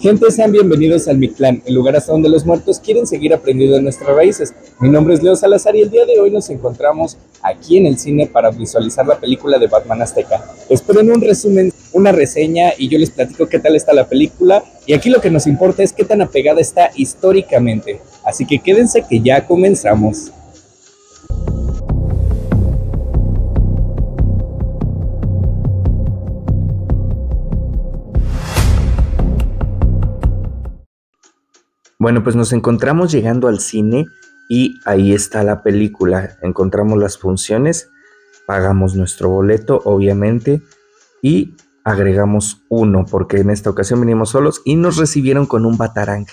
Gente, sean bienvenidos al Mictlán, el lugar hasta donde los muertos quieren seguir aprendiendo de nuestras raíces. Mi nombre es Leo Salazar y el día de hoy nos encontramos aquí en el cine para visualizar la película de Batman Azteca. Esperen un resumen, una reseña y yo les platico qué tal está la película. Y aquí lo que nos importa es qué tan apegada está históricamente. Así que quédense que ya comenzamos. Bueno, pues nos encontramos llegando al cine y ahí está la película. Encontramos las funciones, pagamos nuestro boleto, obviamente, y agregamos uno, porque en esta ocasión venimos solos y nos recibieron con un batarang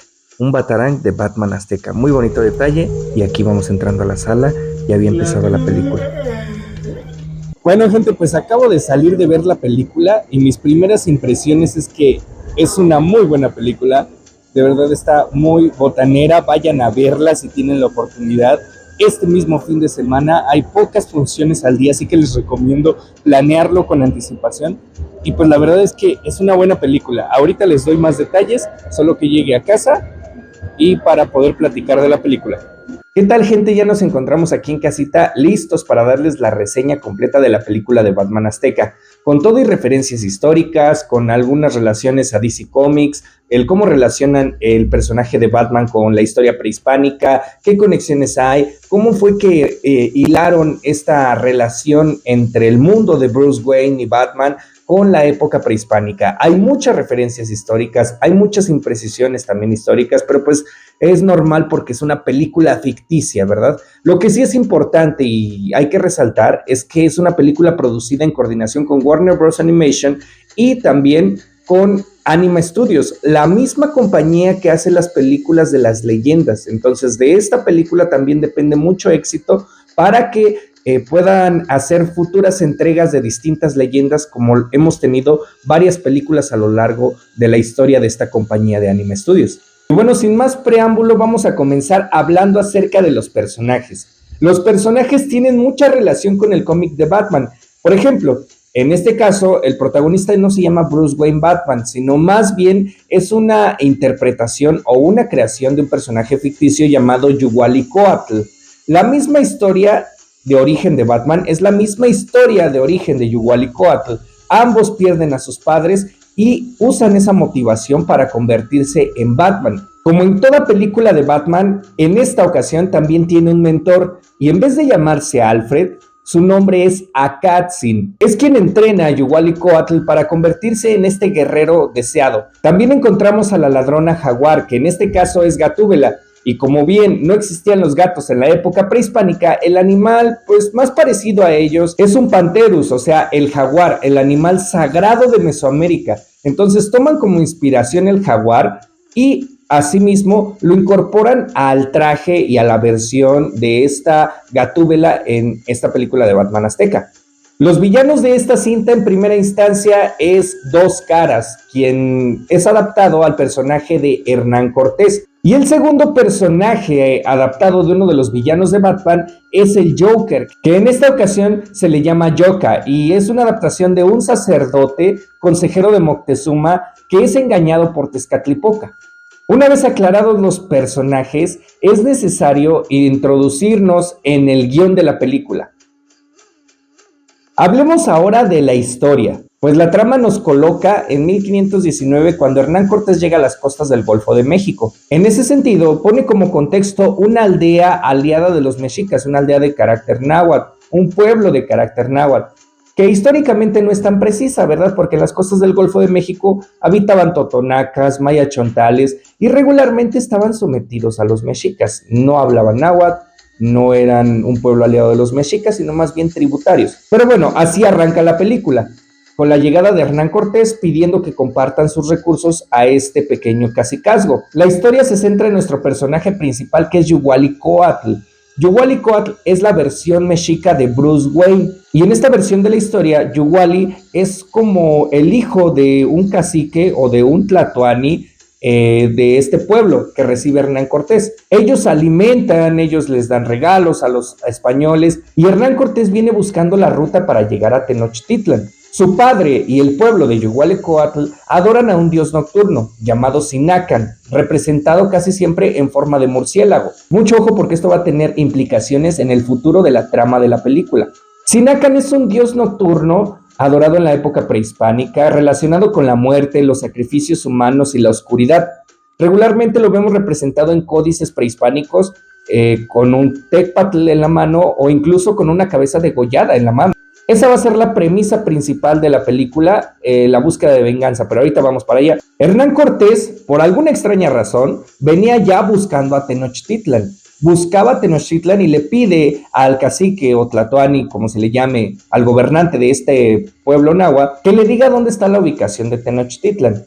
de Batman Azteca. Muy bonito detalle y aquí vamos entrando a la sala, ya había empezado la película. Bueno, gente, pues acabo de salir de ver la película y mis primeras impresiones es que es una muy buena película. De verdad está muy botanera, vayan a verla si tienen la oportunidad. Este mismo fin de semana hay pocas funciones al día, así que les recomiendo planearlo con anticipación. Y pues la verdad es que es una buena película. Ahorita les doy más detalles, solo que llegue a casa y para poder platicar de la película. ¿Qué tal, gente? Ya nos encontramos aquí en casita, listos para darles la reseña completa de la película de Batman Azteca, con todo y referencias históricas, con algunas relaciones a DC Comics, el cómo relacionan el personaje de Batman con la historia prehispánica, qué conexiones hay, cómo fue que hilaron esta relación entre el mundo de Bruce Wayne y Batman con la época prehispánica. Hay muchas referencias históricas, hay muchas imprecisiones también históricas, pero pues es normal porque es una película ficticia, ¿verdad? Lo que sí es importante y hay que resaltar es que es una película producida en coordinación con Warner Bros. Animation y también con Anima Studios, la misma compañía que hace las películas de las leyendas. Entonces, de esta película también depende mucho éxito para que puedan hacer futuras entregas de distintas leyendas, como hemos tenido varias películas a lo largo de la historia de esta compañía de Anima Studios. Y bueno, sin más preámbulo, vamos a comenzar hablando acerca de los personajes. Los personajes tienen mucha relación con el cómic de Batman. Por ejemplo, en este caso, el protagonista no se llama Bruce Wayne Batman, sino más bien es una interpretación o una creación de un personaje ficticio llamado Yuhualicoatl. La misma historia de origen de Batman es la misma historia de origen de Yuhualicoatl. Ambos pierden a sus padres y usan esa motivación para convertirse en Batman. Como en toda película de Batman, en esta ocasión también tiene un mentor y en vez de llamarse Alfred, su nombre es Akatzin. Es quien entrena a Yuhualicoatl para convertirse en este guerrero deseado. También encontramos a la ladrona Jaguar, que en este caso es Gatúbela. Y como bien no existían los gatos en la época prehispánica, el animal pues más parecido a ellos es un panterus, o sea, el jaguar, el animal sagrado de Mesoamérica. Entonces toman como inspiración el jaguar y asimismo lo incorporan al traje y a la versión de esta Gatúbela en esta película de Batman Azteca. Los villanos de esta cinta en primera instancia es Dos Caras, quien es adaptado al personaje de Hernán Cortés. Y el segundo personaje adaptado de uno de los villanos de Batman es el Joker, que en esta ocasión se le llama Joka y es una adaptación de un sacerdote consejero de Moctezuma que es engañado por Tezcatlipoca. Una vez aclarados los personajes, es necesario introducirnos en el guión de la película. Hablemos ahora de la historia, pues la trama nos coloca en 1519 cuando Hernán Cortés llega a las costas del Golfo de México. En ese sentido, pone como contexto una aldea aliada de los mexicas, una aldea de carácter náhuatl, un pueblo de carácter náhuatl, que históricamente no es tan precisa, ¿verdad? Porque en las costas del Golfo de México habitaban totonacas, mayachontales y regularmente estaban sometidos a los mexicas. No hablaban náhuatl, no eran un pueblo aliado de los mexicas, sino más bien tributarios. Pero bueno, así arranca la película, con la llegada de Hernán Cortés pidiendo que compartan sus recursos a este pequeño cacicazgo. La historia se centra en nuestro personaje principal, que es Yuhualicoatl. Yuhualicoatl es la versión mexica de Bruce Wayne, y en esta versión de la historia, Yuhuali es como el hijo de un cacique o de un tlatoani de este pueblo que recibe Hernán Cortés. Ellos alimentan, ellos les dan regalos a los españoles y Hernán Cortés viene buscando la ruta para llegar a Tenochtitlan. Su padre y el pueblo de Yuhualicoatl adoran a un dios nocturno llamado Sinacan, representado casi siempre en forma de murciélago. Mucho ojo porque esto va a tener implicaciones en el futuro de la trama de la película. Sinacan es un dios nocturno adorado en la época prehispánica, relacionado con la muerte, los sacrificios humanos y la oscuridad. Regularmente lo vemos representado en códices prehispánicos con un tecpatl en la mano o incluso con una cabeza degollada en la mano. Esa va a ser la premisa principal de la película, la búsqueda de venganza, pero ahorita vamos para allá. Hernán Cortés, por alguna extraña razón, venía ya buscando a Tenochtitlan. Buscaba a Tenochtitlan y le pide al cacique o tlatoani, como se le llame, al gobernante de este pueblo náhuatl, que le diga dónde está la ubicación de Tenochtitlan.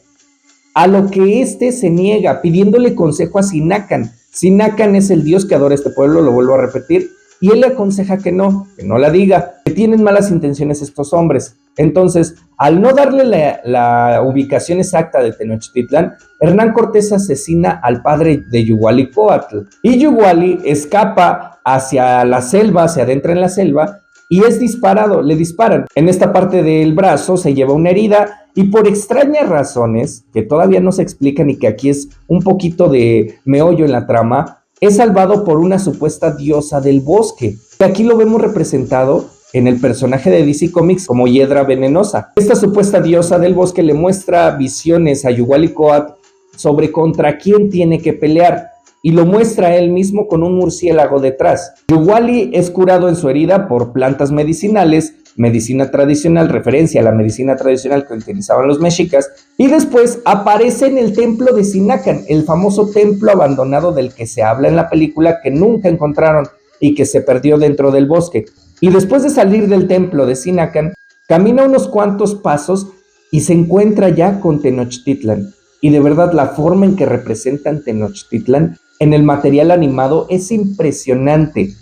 A lo que este se niega, pidiéndole consejo a Sinacan. Sinacan es el dios que adora este pueblo, lo vuelvo a repetir, y él le aconseja que no la diga, que tienen malas intenciones estos hombres. Entonces, al no darle la ubicación exacta de Tenochtitlan, Hernán Cortés asesina al padre de Yuhualicoatl. Y Yuhuali escapa hacia la selva, se adentra en la selva, y es disparado, le disparan. En esta parte del brazo se lleva una herida, y por extrañas razones, que todavía no se explican y que aquí es un poquito de meollo en la trama, es salvado por una supuesta diosa del bosque, que aquí lo vemos representado en el personaje de DC Comics como Hiedra Venenosa. Esta supuesta diosa del bosque le muestra visiones a Yuhualicoatl sobre contra quién tiene que pelear, y lo muestra él mismo con un murciélago detrás. Yuhuali es curado en su herida por plantas medicinales, medicina tradicional, referencia a la medicina tradicional que utilizaban los mexicas, y después aparece en el templo de Sinacan, el famoso templo abandonado del que se habla en la película, que nunca encontraron y que se perdió dentro del bosque. Y después de salir del templo de Sinacan, camina unos cuantos pasos y se encuentra ya con Tenochtitlan. Y de verdad la forma en que representan Tenochtitlan en el material animado es impresionante.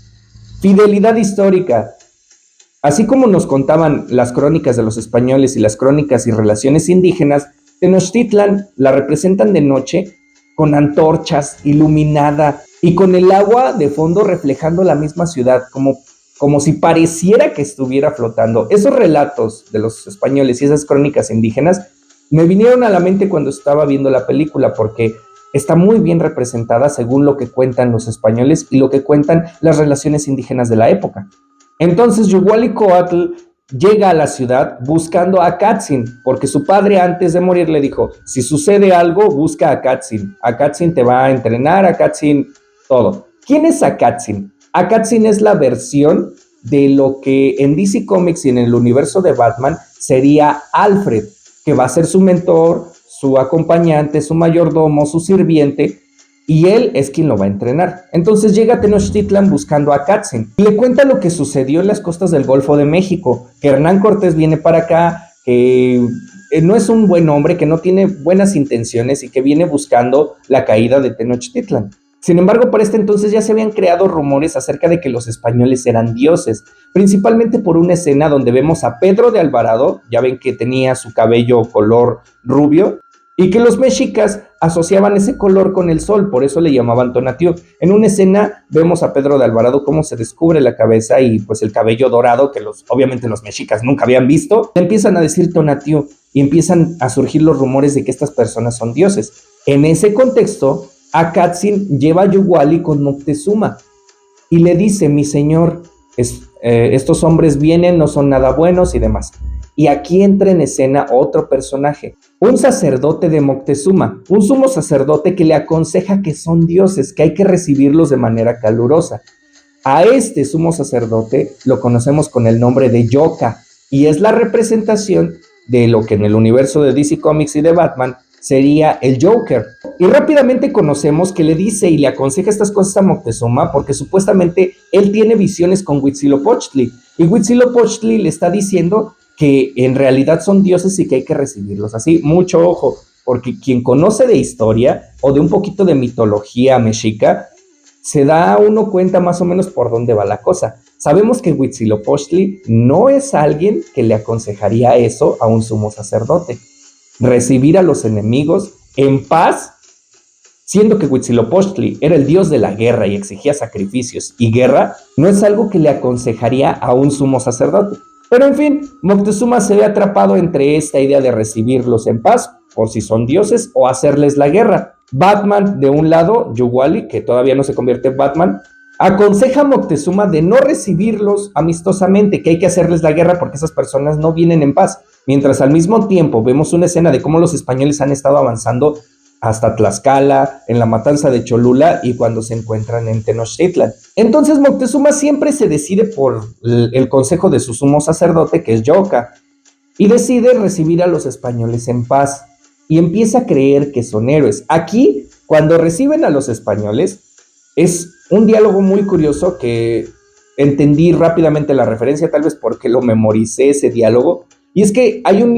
Fidelidad histórica. Así como nos contaban las crónicas de los españoles y las crónicas y relaciones indígenas, Tenochtitlan la representan de noche con antorchas, iluminada y con el agua de fondo reflejando la misma ciudad, como si pareciera que estuviera flotando. Esos relatos de los españoles y esas crónicas indígenas me vinieron a la mente cuando estaba viendo la película, porque está muy bien representada según lo que cuentan los españoles y lo que cuentan las relaciones indígenas de la época. Entonces Yuhualicoatl llega a la ciudad buscando a Catzin, porque su padre antes de morir le dijo, si sucede algo, busca a Catzin te va a entrenar, Catzin todo. ¿Quién es Catzin? Catzin es la versión de lo que en DC Comics y en el universo de Batman sería Alfred, que va a ser su mentor, su acompañante, su mayordomo, su sirviente, y él es quien lo va a entrenar. Entonces llega a Tenochtitlan buscando a Catzin y le cuenta lo que sucedió en las costas del Golfo de México, que Hernán Cortés viene para acá, que no es un buen hombre, que no tiene buenas intenciones y que viene buscando la caída de Tenochtitlan. Sin embargo, para este entonces ya se habían creado rumores acerca de que los españoles eran dioses, principalmente por una escena donde vemos a Pedro de Alvarado, ya ven que tenía su cabello color rubio, y que los mexicas asociaban ese color con el sol, por eso le llamaban Tonatiuh. En una escena vemos a Pedro de Alvarado cómo se descubre la cabeza y pues el cabello dorado que obviamente los mexicas nunca habían visto. Le empiezan a decir Tonatiuh y empiezan a surgir los rumores de que estas personas son dioses. En ese contexto, Catzin lleva a Yuhuali con Moctezuma y le dice, mi señor, estos hombres vienen, no son nada buenos y demás. Y aquí entra en escena otro personaje, un sacerdote de Moctezuma, un sumo sacerdote que le aconseja que son dioses, que hay que recibirlos de manera calurosa. A este sumo sacerdote lo conocemos con el nombre de Yoka, y es la representación de lo que en el universo de DC Comics y de Batman sería el Joker. Y rápidamente conocemos que le dice y le aconseja estas cosas a Moctezuma porque supuestamente él tiene visiones con Huitzilopochtli, y Huitzilopochtli le está diciendo que en realidad son dioses y que hay que recibirlos así. Mucho ojo, porque quien conoce de historia o de un poquito de mitología mexica, se da uno cuenta más o menos por dónde va la cosa. Sabemos que Huitzilopochtli no es alguien que le aconsejaría eso a un sumo sacerdote. Recibir a los enemigos en paz, siendo que Huitzilopochtli era el dios de la guerra y exigía sacrificios y guerra, no es algo que le aconsejaría a un sumo sacerdote. Pero en fin, Moctezuma se ve atrapado entre esta idea de recibirlos en paz, por si son dioses, o hacerles la guerra. Batman, de un lado, Uguali, que todavía no se convierte en Batman, aconseja a Moctezuma de no recibirlos amistosamente, que hay que hacerles la guerra porque esas personas no vienen en paz. Mientras al mismo tiempo vemos una escena de cómo los españoles han estado avanzando hasta Tlaxcala, en la matanza de Cholula y cuando se encuentran en Tenochtitlan. Entonces Moctezuma siempre se decide por el consejo de su sumo sacerdote, que es Yoka, y decide recibir a los españoles en paz y empieza a creer que son héroes. Aquí, cuando reciben a los españoles, es un diálogo muy curioso que entendí rápidamente la referencia, tal vez porque lo memoricé ese diálogo. Y es que hay un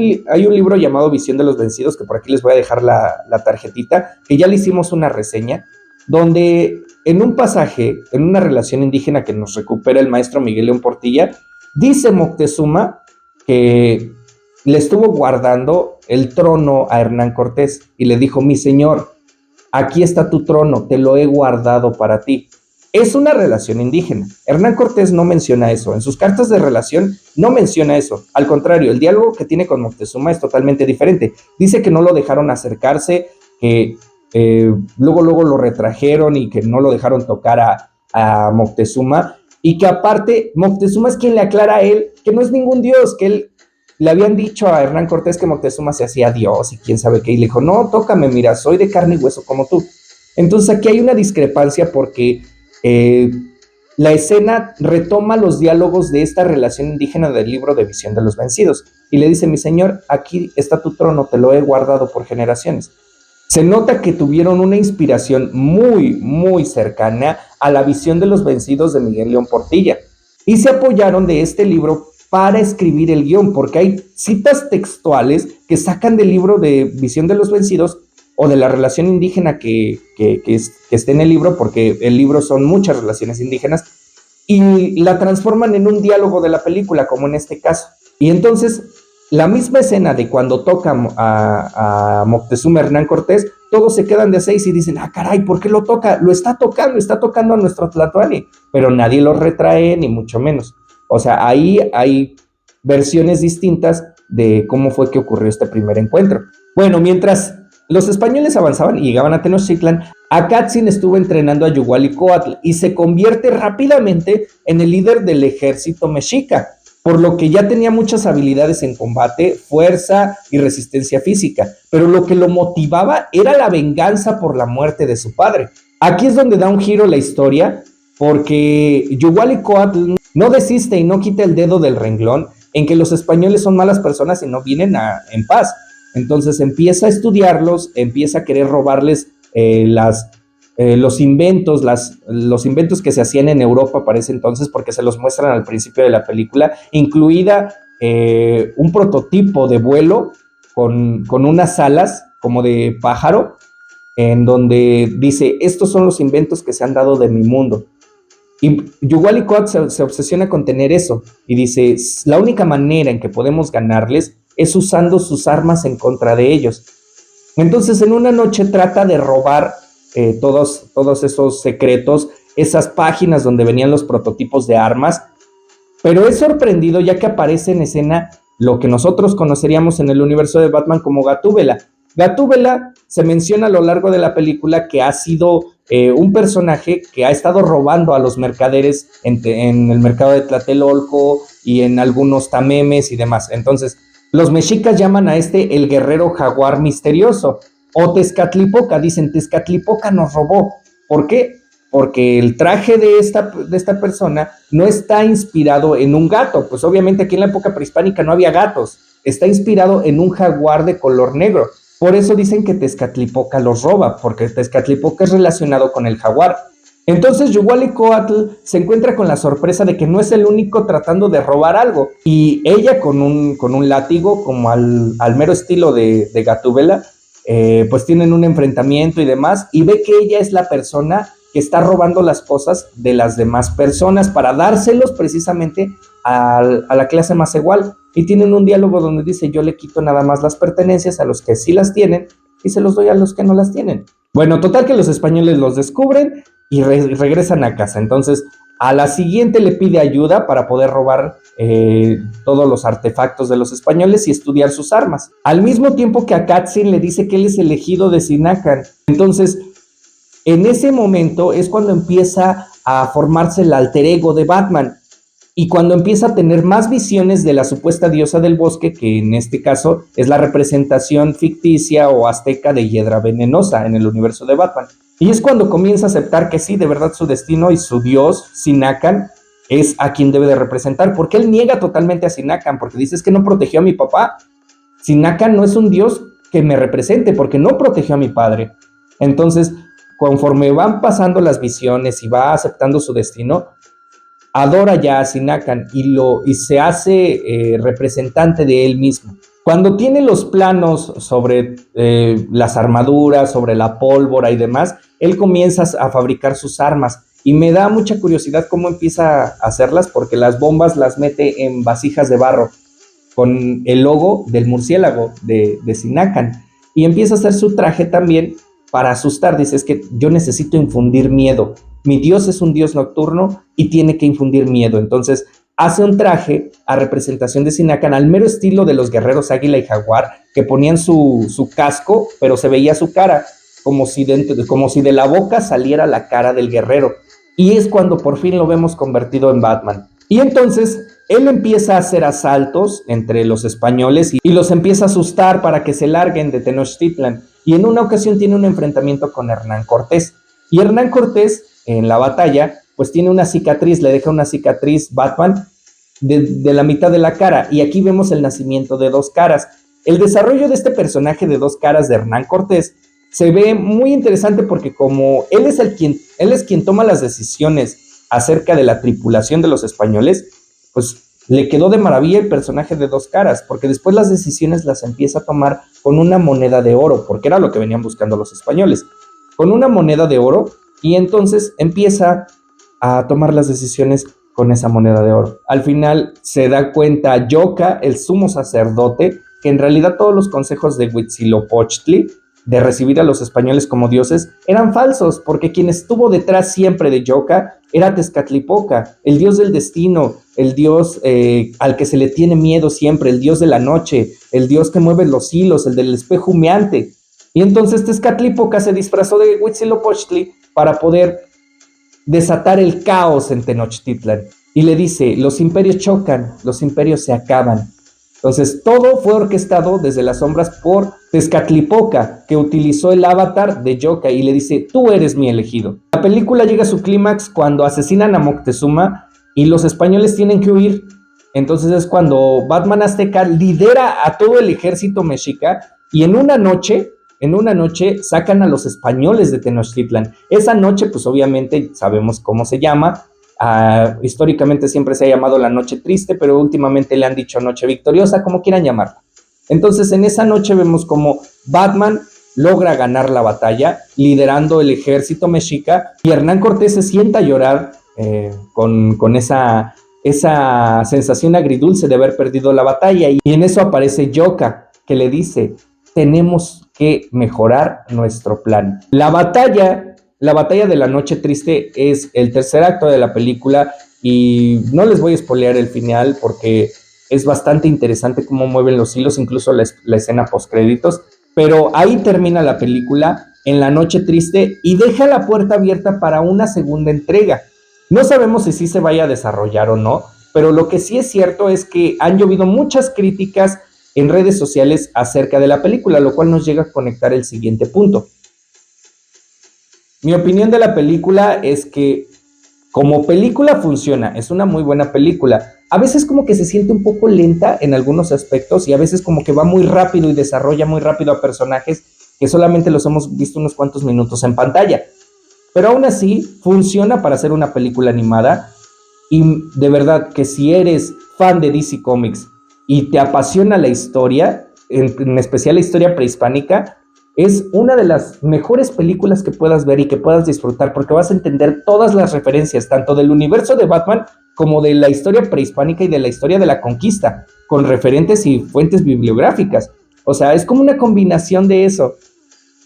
libro llamado Visión de los Vencidos, que por aquí les voy a dejar la tarjetita, que ya le hicimos una reseña, donde en un pasaje, en una relación indígena que nos recupera el maestro Miguel León Portilla, dice Moctezuma que le estuvo guardando el trono a Hernán Cortés y le dijo: mi señor, aquí está tu trono, te lo he guardado para ti. Es una relación indígena. Hernán Cortés no menciona eso. En sus cartas de relación no menciona eso. Al contrario, el diálogo que tiene con Moctezuma es totalmente diferente. Dice que no lo dejaron acercarse, que luego lo retrajeron y que no lo dejaron tocar a Moctezuma, y que aparte Moctezuma es quien le aclara a él que no es ningún dios, que él le habían dicho a Hernán Cortés que Moctezuma se hacía dios y quién sabe qué, y le dijo: no, tócame, mira, soy de carne y hueso como tú. Entonces aquí hay una discrepancia porque la escena retoma los diálogos de esta relación indígena del libro de Visión de los Vencidos y le dice: mi señor, aquí está tu trono, te lo he guardado por generaciones. Se nota que tuvieron una inspiración muy, muy cercana a la Visión de los Vencidos de Miguel León Portilla y se apoyaron de este libro para escribir el guión, porque hay citas textuales que sacan del libro de Visión de los Vencidos o de la relación indígena que esté en el libro, porque el libro son muchas relaciones indígenas, y la transforman en un diálogo de la película, como en este caso. Y entonces, la misma escena de cuando toca a Moctezuma Hernán Cortés, todos se quedan de seis y dicen: ah, caray, ¿por qué lo toca? Lo está tocando a nuestro Tlatoani, pero nadie lo retrae, ni mucho menos. O sea, ahí hay versiones distintas de cómo fue que ocurrió este primer encuentro. Bueno, mientras los españoles avanzaban y llegaban a Tenochtitlan, Acatzin estuvo entrenando a Yugualicoatl y se convierte rápidamente en el líder del ejército mexica, por lo que ya tenía muchas habilidades en combate, fuerza y resistencia física, pero lo que lo motivaba era la venganza por la muerte de su padre. Aquí es donde da un giro la historia, porque Yugualicoatl no desiste y no quita el dedo del renglón en que los españoles son malas personas y no vienen en paz. Entonces empieza a estudiarlos, empieza a querer robarles los inventos que se hacían en Europa para ese entonces, porque se los muestran al principio de la película, incluida un prototipo de vuelo con unas alas como de pájaro, en donde dice: estos son los inventos que se han dado de mi mundo. Y Yugualicoatl se obsesiona con tener eso y dice: la única manera en que podemos ganarles es usando sus armas en contra de ellos. Entonces en una noche trata de robar todos esos secretos, esas páginas donde venían los prototipos de armas, pero es sorprendido ya que aparece en escena lo que nosotros conoceríamos en el universo de Batman como Gatúbela. Gatúbela se menciona a lo largo de la película que ha sido un personaje que ha estado robando a los mercaderes en el mercado de Tlatelolco y en algunos tamemes y demás. Entonces, los mexicas llaman a este el guerrero jaguar misterioso, o Tezcatlipoca. Dicen: Tezcatlipoca nos robó. ¿Por qué? Porque el traje de esta persona no está inspirado en un gato. Pues obviamente aquí en la época prehispánica no había gatos. Está inspirado en un jaguar de color negro. Por eso dicen que Tezcatlipoca los roba, porque Tezcatlipoca es relacionado con el jaguar. Entonces Yugualicoatl se encuentra con la sorpresa de que no es el único tratando de robar algo, y ella con un látigo, como al mero estilo de Gatúbela, pues tienen un enfrentamiento y demás, y ve que ella es la persona que está robando las cosas de las demás personas para dárselos precisamente a la clase más igual, y tienen un diálogo donde dice: yo le quito nada más las pertenencias a los que sí las tienen y se los doy a los que no las tienen. Bueno, total que los españoles los descubren y regresan a casa. Entonces A la siguiente le pide ayuda para poder robar todos los artefactos de los españoles y estudiar sus armas. Al mismo tiempo que a Katsin le dice que él es elegido de Sinacan. Entonces, en ese momento es cuando empieza a formarse el alter ego de Batman y cuando empieza a tener más visiones de la supuesta diosa del bosque, que en este caso es la representación ficticia o azteca de Hiedra Venenosa en el universo de Batman. Y es cuando comienza a aceptar que sí, de verdad su destino y su dios, Sinacan, es a quien debe de representar, porque él niega totalmente a Sinacan, porque dice, es que no protegió a mi papá. Sinacan no es un dios que me represente, porque no protegió a mi padre. Entonces, conforme van pasando las visiones y va aceptando su destino, adora ya a Sinacan y se hace representante de él mismo. Cuando tiene los planos sobre las armaduras, sobre la pólvora y demás, él comienza a fabricar sus armas. Y me da mucha curiosidad cómo empieza a hacerlas, porque las bombas las mete en vasijas de barro con el logo del murciélago de Sinacan. Y empieza a hacer su traje también para asustar. Dice, es que yo necesito infundir miedo. Mi dios es un dios nocturno y tiene que infundir miedo. Entonces hace un traje a representación de Sinacan al mero estilo de los guerreros Águila y Jaguar, que ponían su casco, pero se veía su cara, como si de la boca saliera la cara del guerrero. Y es cuando por fin lo vemos convertido en Batman. Y entonces él empieza a hacer asaltos entre los españoles y los empieza a asustar para que se larguen de Tenochtitlan. Y en una ocasión tiene un enfrentamiento con Hernán Cortés. Y Hernán Cortés, en la batalla, pues tiene una cicatriz, le deja una cicatriz Batman de la mitad de la cara. Y aquí vemos el nacimiento de Dos Caras. El desarrollo de este personaje de Dos Caras de Hernán Cortés se ve muy interesante porque como él es quien toma las decisiones acerca de la tripulación de los españoles, pues le quedó de maravilla el personaje de Dos Caras, porque después las decisiones las empieza a tomar con una moneda de oro, porque era lo que venían buscando los españoles, con una moneda de oro, y entonces empieza a tomar las decisiones con esa moneda de oro. Al final se da cuenta Yoka, el sumo sacerdote, que en realidad todos los consejos de Huitzilopochtli de recibir a los españoles como dioses eran falsos, porque quien estuvo detrás siempre de Yoka era Tezcatlipoca, el dios del destino, el dios al que se le tiene miedo siempre, el dios de la noche, el dios que mueve los hilos, el del espejo humeante. Y entonces Tezcatlipoca se disfrazó de Huitzilopochtli para poder desatar el caos en Tenochtitlan. Y le dice, los imperios chocan, los imperios se acaban. Entonces todo fue orquestado desde las sombras por Tezcatlipoca, que utilizó el avatar de Yoka y le dice, tú eres mi elegido. La película llega a su clímax cuando asesinan a Moctezuma y los españoles tienen que huir. Entonces es cuando Batman Azteca lidera a todo el ejército mexica y en una noche sacan a los españoles de Tenochtitlan. Esa noche, pues obviamente sabemos cómo se llama. Históricamente siempre se ha llamado la noche triste, pero últimamente le han dicho noche victoriosa, como quieran llamarla. Entonces en esa noche vemos como Batman logra ganar la batalla, liderando el ejército mexica, y Hernán Cortés se sienta a llorar con esa sensación agridulce de haber perdido la batalla, y en eso aparece Yoka, que le dice, tenemos que mejorar nuestro plan. La batalla de la noche triste es el tercer acto de la película y no les voy a spoilear el final porque es bastante interesante cómo mueven los hilos, incluso la escena postcréditos, pero ahí termina la película en la noche triste y deja la puerta abierta para una segunda entrega. No sabemos si sí se vaya a desarrollar o no, pero lo que sí es cierto es que han llovido muchas críticas en redes sociales acerca de la película, lo cual nos llega a conectar el siguiente punto. Mi opinión de la película es que como película funciona, es una muy buena película. A veces como que se siente un poco lenta en algunos aspectos y a veces como que va muy rápido y desarrolla muy rápido a personajes que solamente los hemos visto unos cuantos minutos en pantalla. Pero aún así funciona para ser una película animada y de verdad que si eres fan de DC Comics y te apasiona la historia, en especial la historia prehispánica, es una de las mejores películas que puedas ver y que puedas disfrutar porque vas a entender todas las referencias, tanto del universo de Batman como de la historia prehispánica y de la historia de la conquista, con referentes y fuentes bibliográficas. O sea, es como una combinación de eso.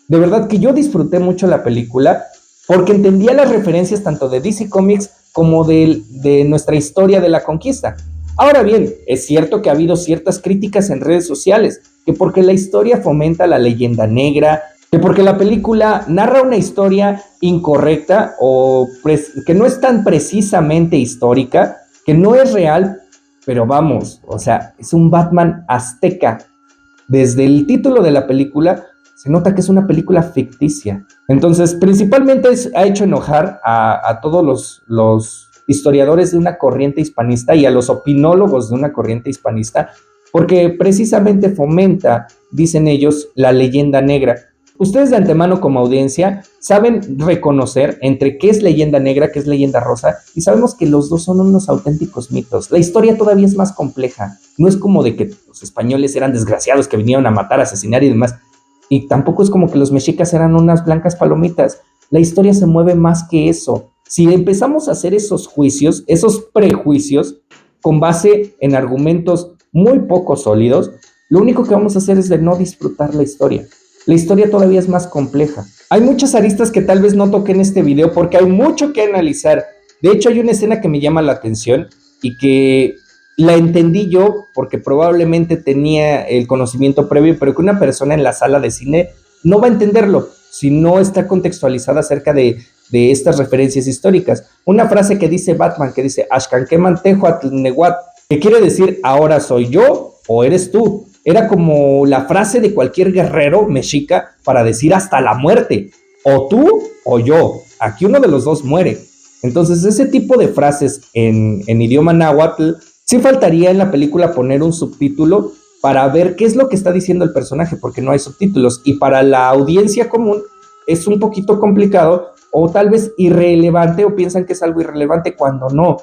De verdad que yo disfruté mucho la película porque entendía las referencias tanto de DC Comics como de nuestra historia de la conquista. Ahora bien, es cierto que ha habido ciertas críticas en redes sociales, que porque la historia fomenta la leyenda negra, que porque la película narra una historia incorrecta o que no es tan precisamente histórica, que no es real, pero vamos, o sea, es un Batman azteca. Desde el título de la película se nota que es una película ficticia. Entonces, principalmente ha hecho enojar a todos los historiadores de una corriente hispanista y a los opinólogos de una corriente hispanista, porque precisamente fomenta, dicen ellos, la leyenda negra. Ustedes de antemano como audiencia saben reconocer entre qué es leyenda negra, qué es leyenda rosa, y sabemos que los dos son unos auténticos mitos. La historia todavía es más compleja. No es como de que los españoles eran desgraciados que vinieron a matar, asesinar y demás. Y tampoco es como que los mexicas eran unas blancas palomitas. La historia se mueve más que eso. Si empezamos a hacer esos juicios, esos prejuicios, con base en argumentos muy poco sólidos, lo único que vamos a hacer es de no disfrutar la historia. La historia todavía es más compleja. Hay muchas aristas que tal vez no toqué en este video porque hay mucho que analizar. De hecho, hay una escena que me llama la atención y que la entendí yo porque probablemente tenía el conocimiento previo, pero que una persona en la sala de cine no va a entenderlo si no está contextualizada acerca de estas referencias históricas. Una frase que dice Batman, que dice Ashkankemantehuatl, que quiere decir ahora soy yo o eres tú. Era como la frase de cualquier guerrero mexica para decir hasta la muerte, o tú o yo, aquí uno de los dos muere. Entonces ese tipo de frases en idioma náhuatl, sí faltaría en la película poner un subtítulo para ver qué es lo que está diciendo el personaje, porque no hay subtítulos, y para la audiencia común es un poquito complicado o tal vez irrelevante, o piensan que es algo irrelevante cuando no.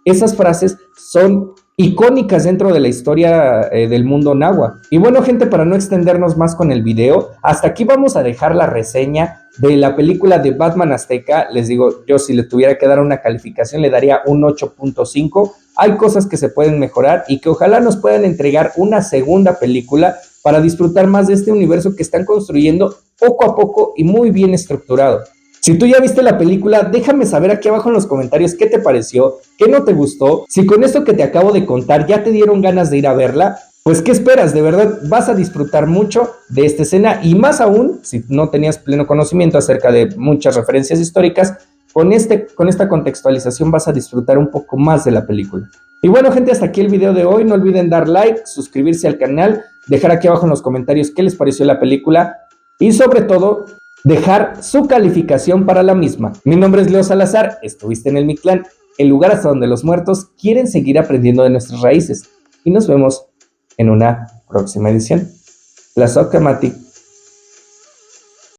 Esas frases son icónicas dentro de la historia del mundo náhuatl. Y bueno, gente, para no extendernos más con el video, hasta aquí vamos a dejar la reseña de la película de Batman Azteca. Les digo, yo si le tuviera que dar una calificación le daría un 8.5. Hay cosas que se pueden mejorar y que ojalá nos puedan entregar una segunda película para disfrutar más de este universo que están construyendo poco a poco y muy bien estructurado. Si tú ya viste la película, déjame saber aquí abajo en los comentarios qué te pareció, qué no te gustó. Si con esto que te acabo de contar ya te dieron ganas de ir a verla, pues ¿qué esperas? De verdad vas a disfrutar mucho de esta escena, y más aún si no tenías pleno conocimiento acerca de muchas referencias históricas, con esta contextualización vas a disfrutar un poco más de la película. Y bueno, gente, hasta aquí el video de hoy. No olviden dar like, suscribirse al canal, dejar aquí abajo en los comentarios qué les pareció la película y sobre todo dejar su calificación para la misma. Mi nombre es Leo Salazar, estuviste en el Mictlán, el lugar hasta donde los muertos quieren seguir aprendiendo de nuestras raíces. Y nos vemos en una próxima edición. Tlazohcamati.